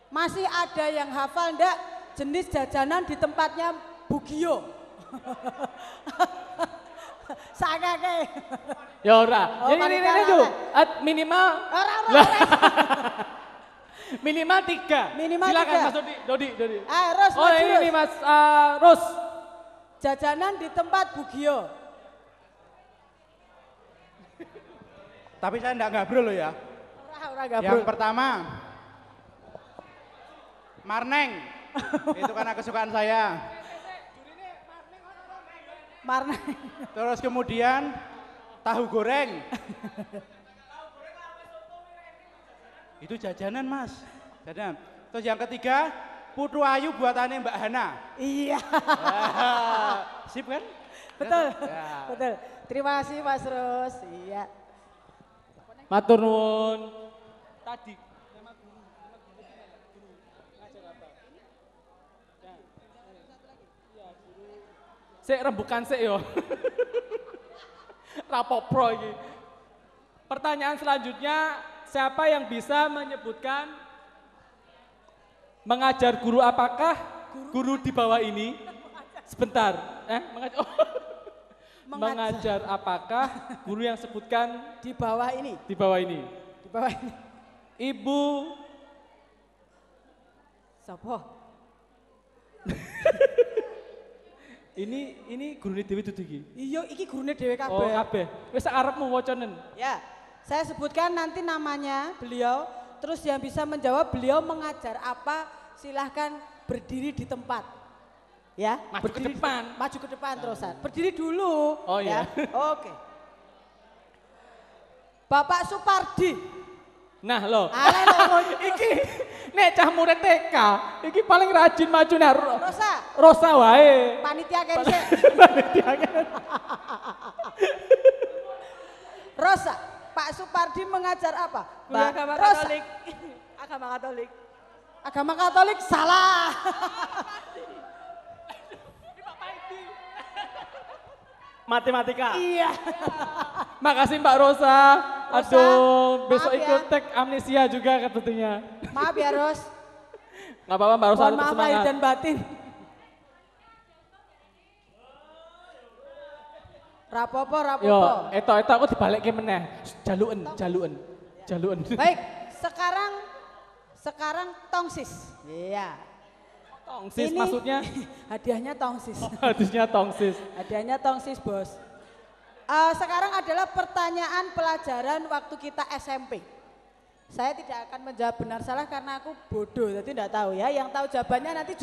Masih ada yang hafal ndak jenis jajanan di tempatnya Bugio? Sakake. Ya ora. Oh, Ini panitia tuh ora. minimal. Ora. Minimal 3. Minimal Silakan 3. Mas Dodi. Ros, Oh maju, ini Ros. nih Mas Ros. Jajanan di tempat Bugio. Tapi saya enggak gabrol loh ya. Ora gabrol. Yang pertama, Marneng. Itu karena kesukaan saya. Marneng. Terus kemudian tahu goreng. Itu jajanan Mas. Jajanan. Terus yang ketiga, putu ayu buatannya Mbak Hana. Iya. Sip kan? Betul. Ya. Betul. Terima kasih Mas Ros. Iya. Matur nuwun. Tadi Sik rembukan sik yo. Rapopro iki. Pertanyaan selanjutnya, siapa yang bisa menyebutkan mengajar guru apakah guru di bawah ini? Sebentar. Mengajar apakah guru yang sebutkan Di bawah ini. di bawah ini? Di bawah ini. Ibu Sopo? ini gurune dhewe dudu iki. Iya, iki gurune dhewe kabeh. Oh, kabeh. Wis sak arepmu wacanen. Ya, saya sebutkan nanti namanya beliau, terus yang bisa menjawab beliau mengajar apa, silahkan berdiri di tempat. Ya, Maju ke depan. Maju ke depan terusan. Berdiri dulu. Oh, iya. Ya. Oke. Bapak Supardi. Nah lo, Ale lo, iki nek cah murid TK, iki paling rajin maju nih. Rosa, Rosa wae. panitia kene. Rosa, Pak Supardi mengajar apa? Guru agama Rosa. Katolik. Agama Katolik. Agama Katolik salah. Matematika. Iya. Makasih Mbak Rosa. Aduh, maaf besok ya. ikut tek amnesia juga tentunya. Maaf ya Ros. Nggak apa-apa Mbak Rosa, Mohon tetap maaf lahir semangat. dan batin. Rapopo. Yo, eto aku dibalikin meneh. Jaluken. Baik, sekarang tongsis. Iya. Tongsis Ini maksudnya? hadiahnya tongsis. Hadisnya tongsis. Hadiahnya tongsis, Bos. Sekarang adalah pertanyaan pelajaran waktu kita SMP. Saya tidak akan menjawab benar salah karena aku bodoh, jadi tidak tahu ya. Yang tahu jawabannya nanti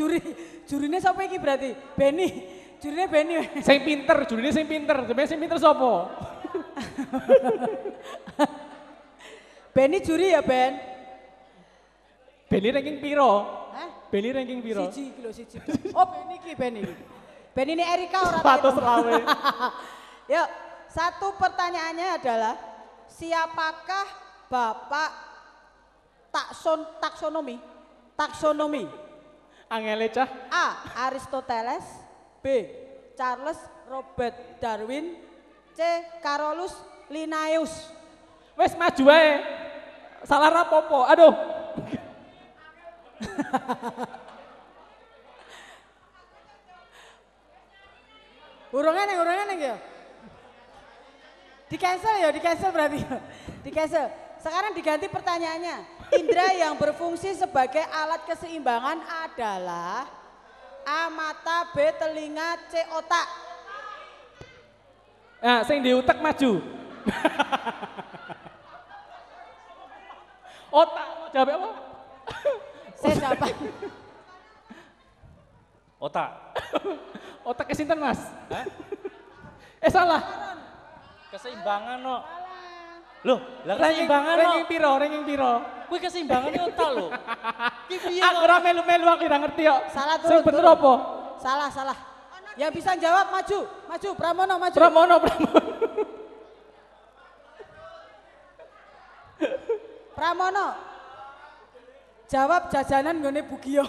jurinya siapa ini berarti? Beni. Jurinya Beni. Jurine sing pinter. Sebenarnya sing pinter sopo? Beni juri ya, Ben? Beni ranking piro? Hah? Beni ranking piro? Siji. Oh, Beni iki, Beni. Beni ini Erika ora tak Patus hitung. lawe. Yuk, satu pertanyaannya adalah siapakah Bapak taksonomi? Angele cah. A. Aristoteles, B. Charles Robert Darwin, C. Carolus Linnaeus. Wes maju wae. Salah rapopo. Aduh. Urungan nih ya. Di cancel berarti. Di cancel. Sekarang diganti pertanyaannya. Indra yang berfungsi sebagai alat keseimbangan adalah A. Mata, B. Telinga, C. Otak. Nah, sing diutek maju. Otak mau jawab apa? Saya jawaban. Otak. Otak kesinten Mas? Hah? Salah. Keseimbangan no. Loh, lah keseimbangan no. Ranking piro? Kuwi keseimbangan otak lho. Ki piye Aku ora melu-melu aku ora ngerti kok. Salah Sing turun. bener apa? Salah. Yang bisa jawab maju. Pramono maju. Pramono. Pramono. Jawab jajanan nggone Bugio.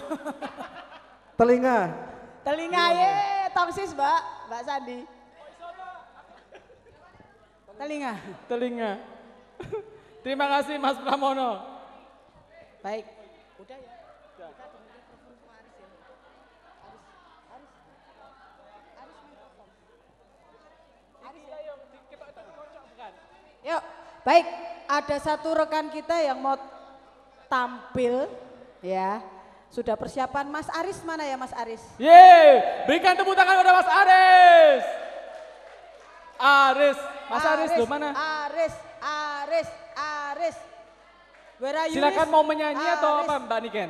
Telinga. Telinga ye, tongsis Mbak Sandi. Telinga. Terima kasih Mas Pramono. Baik. Udah ya. Yuk, baik. Ada satu rekan kita yang mau tampil, ya. Sudah persiapan. Mas Aris mana ya, Mas Aris? Yeay, berikan tepuk tangan pada Mas Aris. Aris, Mas Aris loh mana? Aris. Where are you, Silakan Aris? mau menyanyi atau Aris. apa Mbak Niken?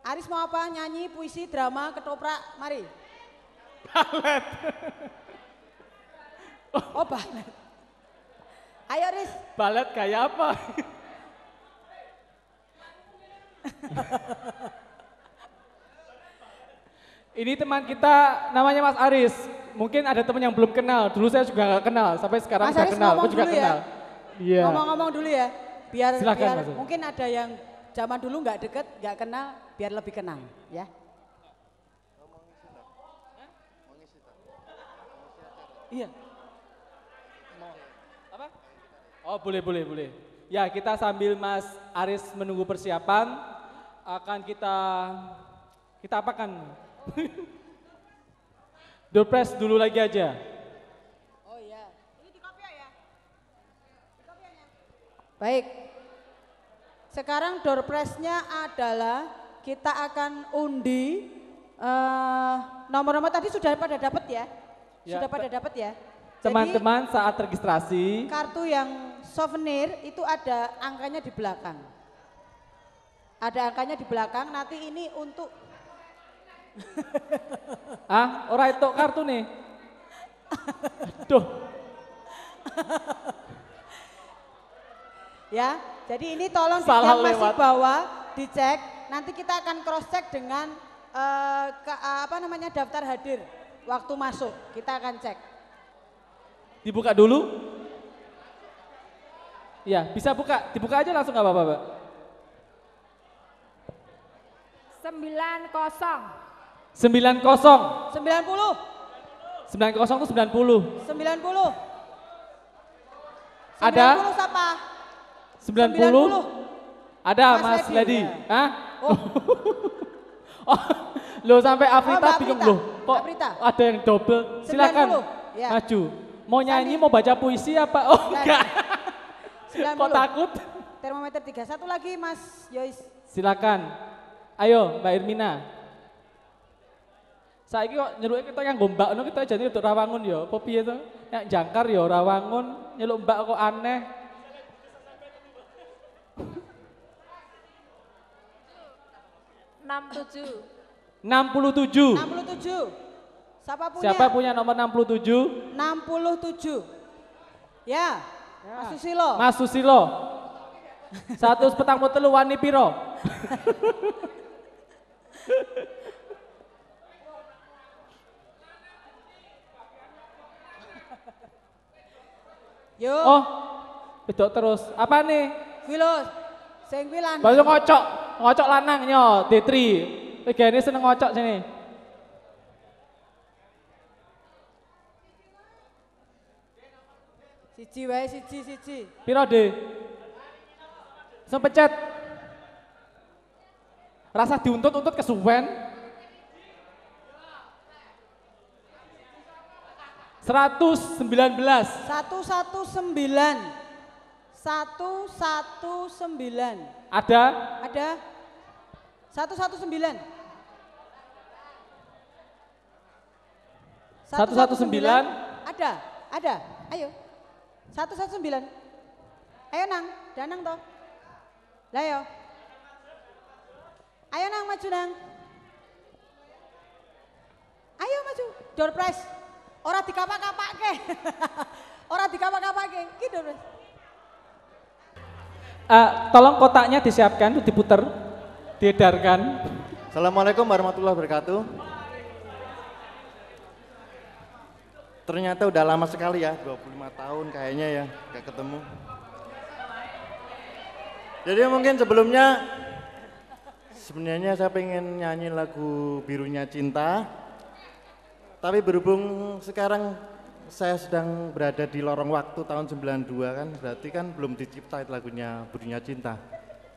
Aris mau apa? Nyanyi, puisi, drama, ketoprak, mari. Balet. Oh, balet. Ayo, Aris. Balet kayak apa? Ini teman kita namanya Mas Aris. Mungkin ada teman yang belum kenal. Dulu saya juga nggak kenal. Sampai sekarang Mas udah Aris kenal. ngomong Aku juga dulu ya. kenal. Iya. Ngomong-ngomong dulu ya. Biar, Silakan, biar Mas. mungkin ada yang zaman dulu nggak deket, nggak kenal, biar lebih kenal, ya. Iya. Apa? Oh boleh. Ya kita sambil Mas Aris menunggu persiapan, akan kita apakan? Door press dulu lagi aja. Oh iya. Ini di kopi ya? Di kopianya. Baik. Sekarang door prize-nya adalah kita akan undi nomor-nomor tadi sudah pada dapat ya? Ya, Sudah pada dapat ya? Teman-teman saat registrasi, Kartu yang souvenir itu ada angkanya di belakang. Ada angkanya di belakang, nanti ini untuk ora itu kartu nih. Aduh, ya. Jadi ini tolong Salah yang masih lewat. bawa dicek. Nanti kita akan cross check dengan daftar hadir waktu masuk. Kita akan cek. dibuka dulu. Ya bisa buka, dibuka aja langsung nggak apa-apa Mbak. 90. 90. 90. 90 itu 90. 90. Ada? 90 siapa? 90. Ada Mas Mas Ledi, Ledi. ya. Hah? Oh, Oh, loh sampai Afrita Mbak bingung Aprita. loh. Kok Mbak Aprita. ada yang double? Silakan. 90, ya. Maju. Mau nyanyi, Sandi. mau baca puisi apa? Oh Dan enggak. 90. Kok takut? Termometer 3. Satu lagi Mas Yois. Silakan. Ayo Mbak Irmina. Saiki kok nyeluk kita yang gombak, kita jadi untuk Rawangun ya. Apa piye to? Yang jangkar ya Rawangun, nyeluk Mbak kok aneh. 67. 67. 67. Siapa punya? Siapa punya nomor 67? 67. Ya. Mas Susilo. Mas Susilo. 143 wani piro? Yuk. Oh, bedok terus. Apa nih? Vilo. Sing kuwi lan. Baru ngocok lanang nyo, D3. Tiga ini seneng ngocok sini. Siji wae siji. Piro D? Langsung pencet. Rasa diuntut-untut kesuwen. 119. 119. 119. Ada? Ada? 119. 119. Ada. Ayo. 119. Ayo nang, danang toh. Lah yo. Ayo nang maju nang. Ayo maju. Door prize. Ora dikapak-kapake. Ora dikapak-kapake. Iki door prize. Tolong kotaknya disiapkan, diputer, diedarkan. Assalamualaikum warahmatullahi wabarakatuh. Ternyata udah lama sekali ya, 25 tahun kayaknya ya, gak ketemu. Jadi mungkin sebelumnya, sebenarnya saya pengen nyanyi lagu Birunya Cinta. Tapi berhubung sekarang saya sedang berada di lorong waktu tahun 92 kan, berarti kan belum dicipta itu lagunya Birunya Cinta.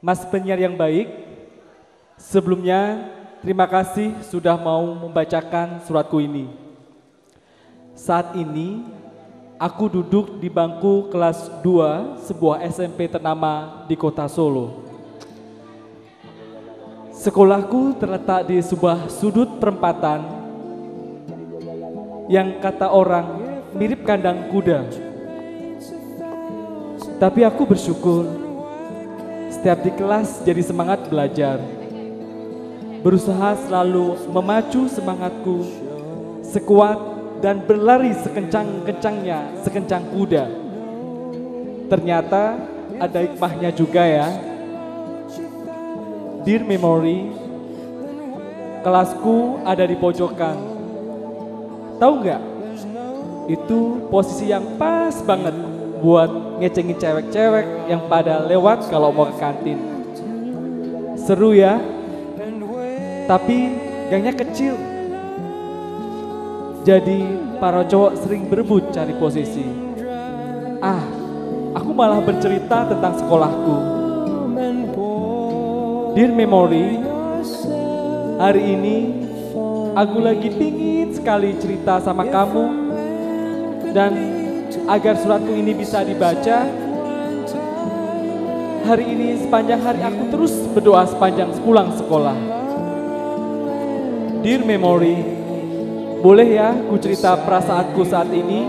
Mas penyiar yang baik, sebelumnya terima kasih sudah mau membacakan suratku ini. Saat ini aku duduk di bangku kelas 2 sebuah SMP ternama di kota Solo. Sekolahku terletak di sebuah sudut perempatan yang kata orang mirip kandang kuda. Tapi aku bersyukur setiap di kelas jadi semangat belajar. Berusaha selalu memacu semangatku sekuat dan berlari sekencang-kencangnya, sekencang kuda. Ternyata ada hikmahnya juga ya. Dear Memory, kelasku ada di pojokan. Tahu nggak? Itu posisi yang pas banget buat ngecengin cewek-cewek yang pada lewat kalau mau ke kantin. Seru ya, tapi gangnya kecil. Jadi para cowok sering berebut cari posisi. Aku malah bercerita tentang sekolahku. Dear Memory, hari ini aku lagi pingin sekali cerita sama kamu. Dan agar suratku ini bisa dibaca, hari ini sepanjang hari aku terus berdoa sepanjang pulang sekolah. Dear Memory, boleh ya ku cerita perasaanku saat ini?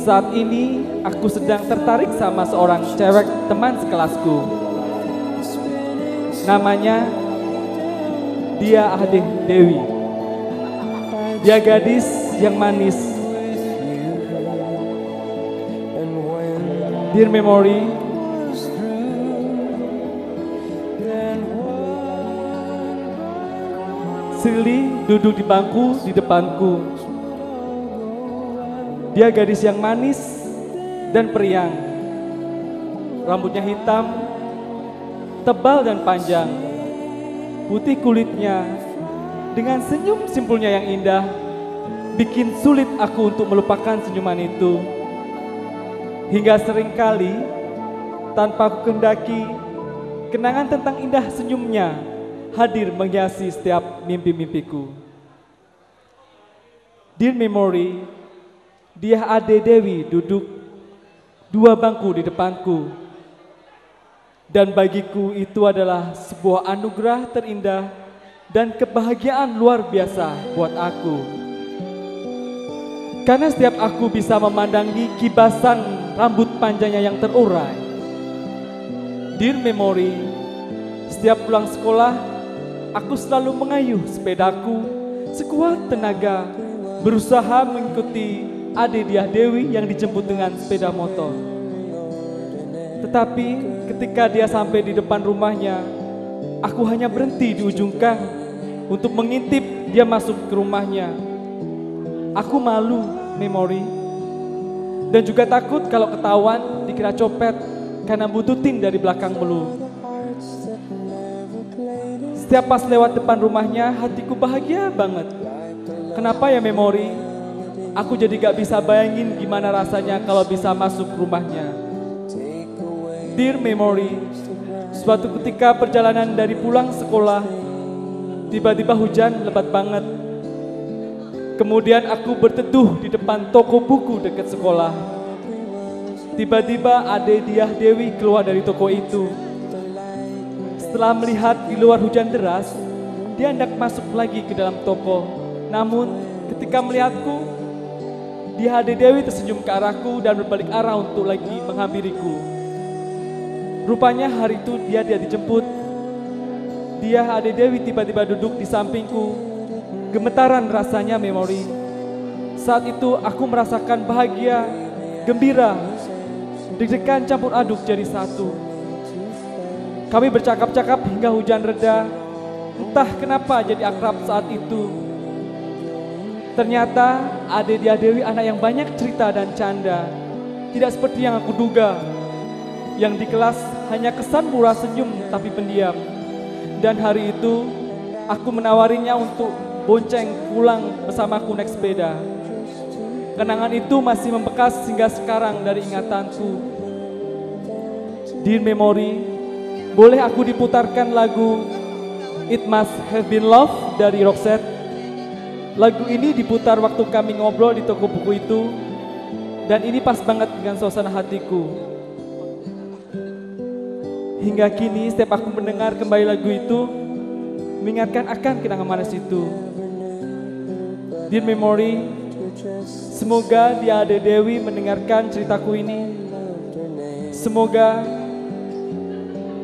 Saat ini aku sedang tertarik sama seorang cewek teman sekelasku. Namanya dia Ade Dewi. Dia gadis yang manis. Dear Memory, Shirley duduk di bangku di depanku. Dia gadis yang manis dan periang. Rambutnya hitam, tebal dan panjang. Putih kulitnya dengan senyum simpulnya yang indah bikin sulit aku untuk melupakan senyuman itu. Hingga seringkali tanpa aku kehendaki, kenangan tentang indah senyumnya hadir menghiasi setiap mimpi-mimpiku. Dear Memory, dia Ade Dewi duduk dua bangku di depanku. Dan bagiku itu adalah sebuah anugerah terindah dan kebahagiaan luar biasa buat aku. Karena setiap aku bisa memandangi kibasan rambut panjangnya yang terurai. Dear Memory, setiap pulang sekolah, aku selalu mengayuh sepedaku sekuat tenaga, berusaha mengikuti Ade Diah Dewi yang dijemput dengan sepeda motor. Tetapi ketika dia sampai di depan rumahnya, aku hanya berhenti di ujung gang untuk mengintip dia masuk ke rumahnya. Aku malu, Memory, dan juga takut kalau ketahuan dikira copet karena bututin dari belakang mulu. Setiap pas lewat depan rumahnya, hatiku bahagia banget. Kenapa ya Memory? Aku jadi gak bisa bayangin gimana rasanya kalau bisa masuk rumahnya. Dear Memory, suatu ketika perjalanan dari pulang sekolah, tiba-tiba hujan lebat banget. Kemudian aku berteduh di depan toko buku dekat sekolah. Tiba-tiba Ade Diah Dewi keluar dari toko itu. Setelah melihat di luar hujan deras, dia hendak masuk lagi ke dalam toko. Namun ketika melihatku, dia Ade Dewi tersenyum ke arahku dan berbalik arah untuk lagi menghampiriku. Rupanya hari itu dia dijemput. Dia Ade Dewi tiba-tiba duduk di sampingku. Gemetaran rasanya Memory. Saat itu aku merasakan bahagia, gembira, deg-degan campur aduk jadi satu. Kami bercakap-cakap hingga hujan reda. Entah kenapa jadi akrab saat itu. Ternyata Ade Diah Dewi anak yang banyak cerita dan canda. Tidak seperti yang aku duga. Yang di kelas hanya kesan murah senyum tapi pendiam. Dan hari itu aku menawarinya untuk bonceng pulang bersamaku naik sepeda. Kenangan itu masih membekas hingga sekarang dari ingatanku. Dear Memory, boleh aku diputarkan lagu It Must Have Been Love dari Roxette? Lagu ini diputar waktu kami ngobrol di toko buku itu, dan ini pas banget dengan suasana hatiku. Hingga kini setiap aku mendengar kembali lagu itu, mengingatkan akan kenangan manis itu. Dear Memory, semoga dia ada Dewi mendengarkan ceritaku ini. Semoga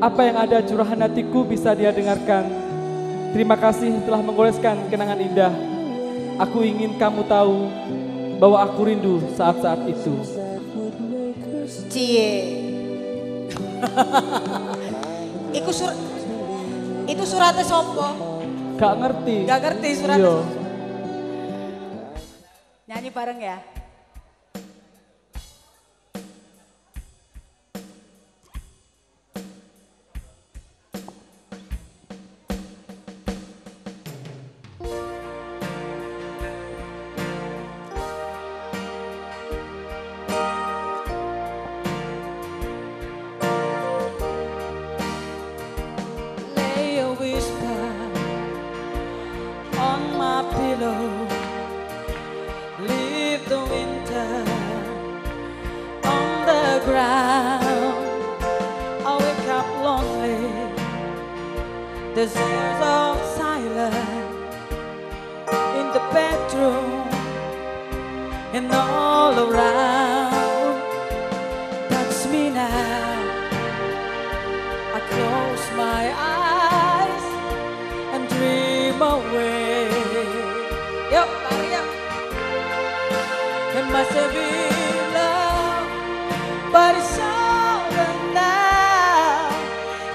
apa yang ada curahan hatiku bisa dia dengarkan. Terima kasih telah mengoleskan kenangan indah. Aku ingin kamu tahu bahwa aku rindu saat-saat itu. Cie. Itu suratnya sopo? Gak ngerti. Gak ngerti suratnya Iya. sopo. Nyanyi bareng ya. Lay a whisper on my pillow. Leave the winter on the ground. I wake up lonely. There's years of silence in the bedroom and all around. That's me now. I close my eyes and dream away. Yuk, lari yuk. It must have been love, but it's over now.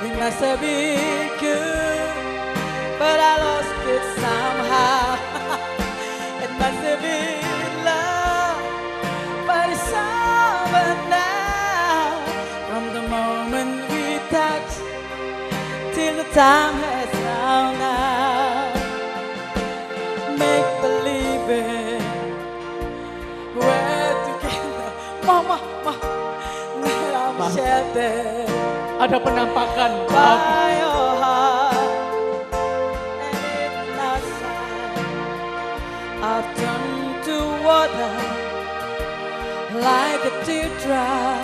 It must have been good, but I lost it somehow. It must have been love, but it's over now. From the moment we touch till the time has run out. Make believe it. We're together, mama, that I'm sheltered Ada penampakan. by your heart. And it's outside, I've turned to water like a teardrop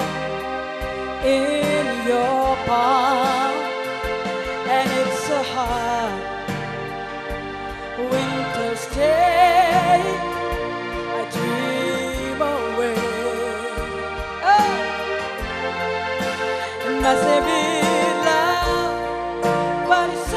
in your palm. And it's so hard, winter's day, I dream away. Oh, it must have been love, but it's